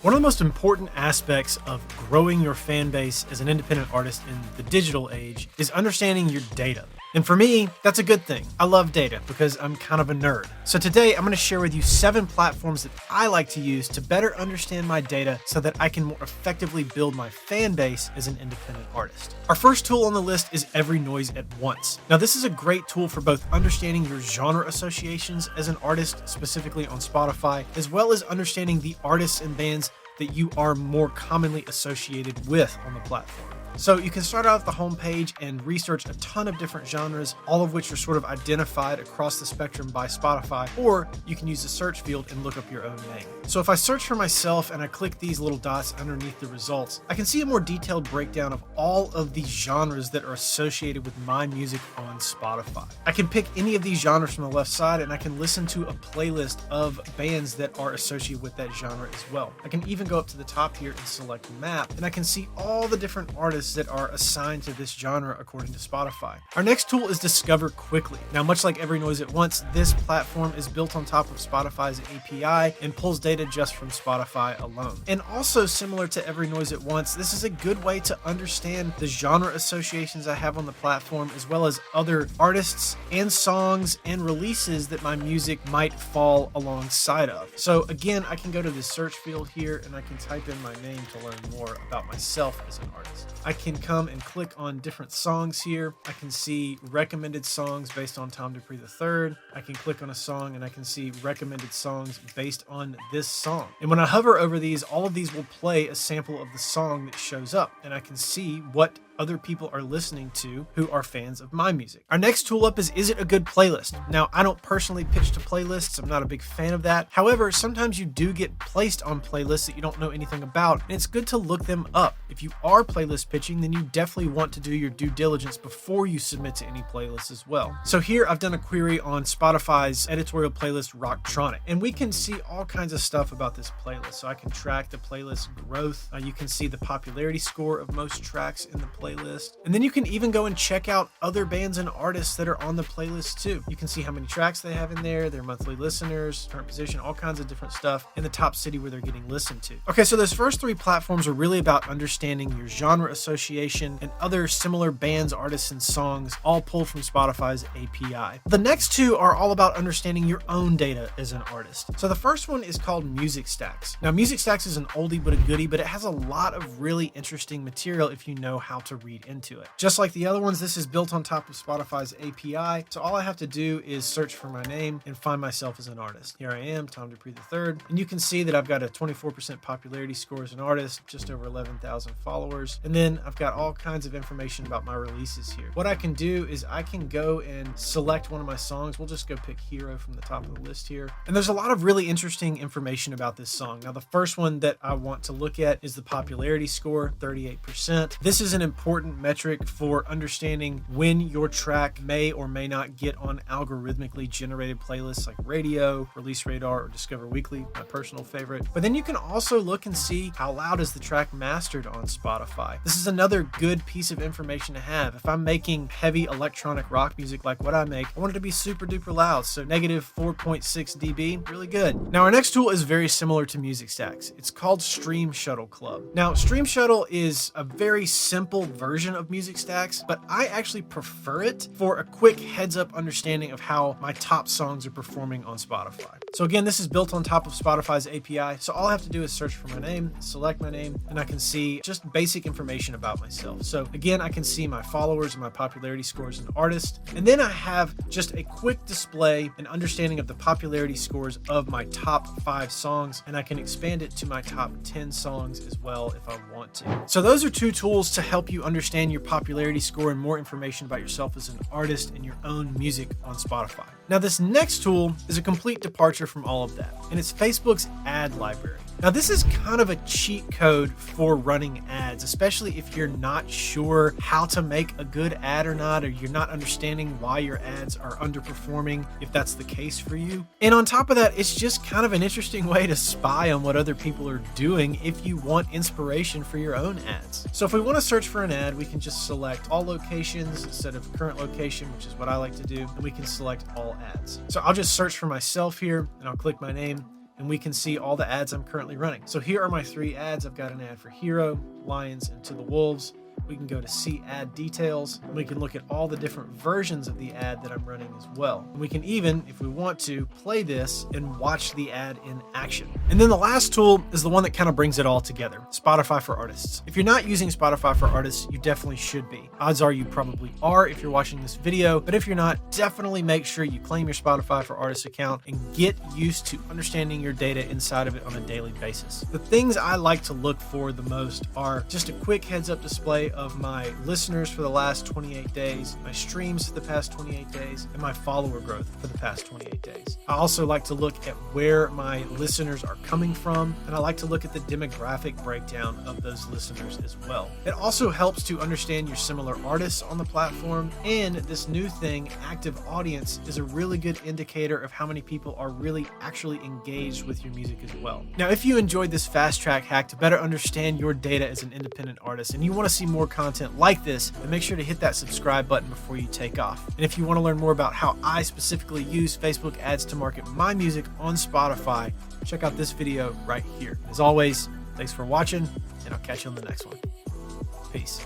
One of the most important aspects of growing your fan base as an independent artist in the digital age is understanding your data. And for me, that's a good thing. I love data because I'm kind of a nerd. So today I'm going to share with you 7 platforms that I like to use to better understand my data so that I can more effectively build my fan base as an independent artist. Our first tool on the list is Every Noise at Once. Now this is a great tool for both understanding your genre associations as an artist, specifically on Spotify, as well as understanding the artists and bands that you are more commonly associated with on the platform. So you can start out at the homepage and research a ton of different genres, all of which are sort of identified across the spectrum by Spotify, or you can use the search field and look up your own name. So if I search for myself and I click these little dots underneath the results, I can see a more detailed breakdown of all of these genres that are associated with my music on Spotify. I can pick any of these genres from the left side and I can listen to a playlist of bands that are associated with that genre as well. I can even go up to the top here and select map, and I can see all the different artists that are assigned to this genre according to Spotify. Our next tool is Discover Quickly. Now, much like Every Noise at Once, this platform is built on top of Spotify's API and pulls data just from Spotify alone. And also similar to Every Noise at Once, this is a good way to understand the genre associations I have on the platform, as well as other artists and songs and releases that my music might fall alongside of. So again, I can go to the search field here and I can type in my name to learn more about myself as an artist. I can come and click on different songs here. I can see recommended songs based on DuPree III. I can click on a song and I can see recommended songs based on this song. And when I hover over these, all of these will play a sample of the song that shows up, and I can see what other people are listening to who are fans of my music. Our next tool up is It a Good Playlist? Now, I don't personally pitch to playlists. I'm not a big fan of that. However, sometimes you do get placed on playlists that you don't know anything about, and it's good to look them up. If you are playlist pitching, then you definitely want to do your due diligence before you submit to any playlists as well. So here I've done a query on Spotify's editorial playlist Rocktronic, and we can see all kinds of stuff about this playlist. So I can track the playlist growth. You can see the popularity score of most tracks in the playlist. And then you can even go and check out other bands and artists that are on the playlist too. You can see how many tracks they have in there, their monthly listeners, current position, all kinds of different stuff, in the top city where they're getting listened to. Okay, so those first 3 platforms are really about understanding your genre association and other similar bands, artists, and songs, all pulled from Spotify's API. The next 2 are all about understanding your own data as an artist. So the first one is called Musicstax. Now, Musicstax is an oldie but a goodie, but it has a lot of really interesting material if you know how to read into it. Just like the other ones, this is built on top of Spotify's API, so all I have to do is search for my name and find myself as an artist. Here I am, DuPree III, and you can see that I've got a 24% popularity score as an artist, just over 11,000 followers, and then I've got all kinds of information about my releases here. What I can do is I can go and select one of my songs. We'll just go pick Hero from the top of the list here, and there's a lot of really interesting information about this song. Now, the first one that I want to look at is the popularity score, 38%. This is an important metric for understanding when your track may or may not get on algorithmically generated playlists like Radio, Release Radar, or Discover Weekly, my personal favorite. But then you can also look and see how loud is the track mastered on Spotify. This is another good piece of information to have. If I'm making heavy electronic rock music like what I make, I want it to be super duper loud, so negative 4.6 dB, really good. Now, our next tool is very similar to Musicstax. It's called Stream Shuttle Club. Now, Stream Shuttle is a very simple version of Musicstax, but I actually prefer it for a quick heads-up understanding of how my top songs are performing on Spotify. So again, this is built on top of Spotify's API, so all I have to do is search for my name, select my name, and I can see just basic information about myself. So again, I can see my followers and my popularity scores as an artist, and then I have just a quick display and understanding of the popularity scores of my top 5 songs, and I can expand it to my top 10 songs as well if I want to. So those are 2 tools to help you understand your popularity score and more information about yourself as an artist and your own music on Spotify. Now, this next tool is a complete departure from all of that, and it's Facebook's ad library. Now, this is kind of a cheat code for running ads, especially if you're not sure how to make a good ad or not, or you're not understanding why your ads are underperforming, if that's the case for you. And on top of that, it's just kind of an interesting way to spy on what other people are doing if you want inspiration for your own ads. So if we want to search for an ad, we can just select all locations instead of current location, which is what I like to do, and we can select all ads. So I'll just search for myself here, and I'll click my name, and we can see all the ads I'm currently running. So here are my 3 ads. I've got an ad for Hero, Lions, and To the Wolves. We can go to see ad details, and we can look at all the different versions of the ad that I'm running as well. And we can even, if we want to, play this and watch the ad in action. And then the last tool is the one that kind of brings it all together, Spotify for Artists. If you're not using Spotify for Artists, you definitely should be. Odds are you probably are if you're watching this video, but if you're not, definitely make sure you claim your Spotify for Artists account and get used to understanding your data inside of it on a daily basis. The things I like to look for the most are just a quick heads up display of my listeners for the last 28 days, my streams for the past 28 days, and my follower growth for the past 28 days. I also like to look at where my listeners are coming from, and I like to look at the demographic breakdown of those listeners as well. It also helps to understand your similar artists on the platform, and this new thing, active audience, is a really good indicator of how many people are really actually engaged with your music as well. Now, if you enjoyed this fast track hack to better understand your data as an independent artist, and you want to see more content like this, then make sure to hit that subscribe button before you take off. And if you want to learn more about how I specifically use Facebook ads to market my music on Spotify, check out this video right here. As always, thanks for watching, and I'll catch you on the next one. Peace.